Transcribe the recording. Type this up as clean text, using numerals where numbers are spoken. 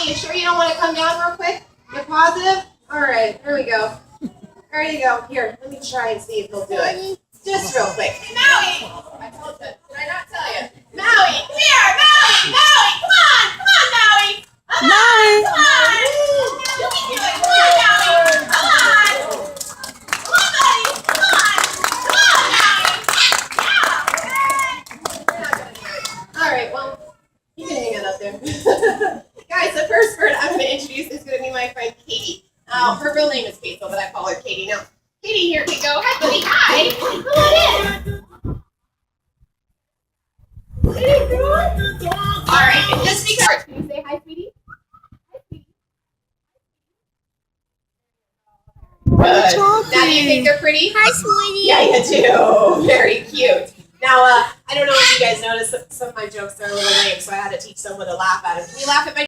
you sure you don't want to come down real quick? You're positive? All right, here we go. There you go. Here, let me try and see if he'll do it. Just real quick. Maui! I told you. Did I not tell you? Maui, come here! Maui! Maui! Come on! Come on, Maui! Come on! Come on! You can do it! Come on, Maui! Come on! Come on, buddy! Come on! Come on, Maui! Yeah! All right, well, you can hang it up there. Guys, the first bird I'm going to introduce is going to be my friend Katie. Her real name is Hazel, but I call her Katie. Now, Katie, here we go. Hi, buddy. Hi. Come on in. All right, and just because. Can you say hi, sweetie? Hi, sweetie. Good. Now, do you think they're pretty? Hi, sweetie. Yeah, you do. Very cute. Now, I don't know if you guys noticed, some of my jokes are a little lame, so I had to teach someone to laugh at them. Can you laugh at my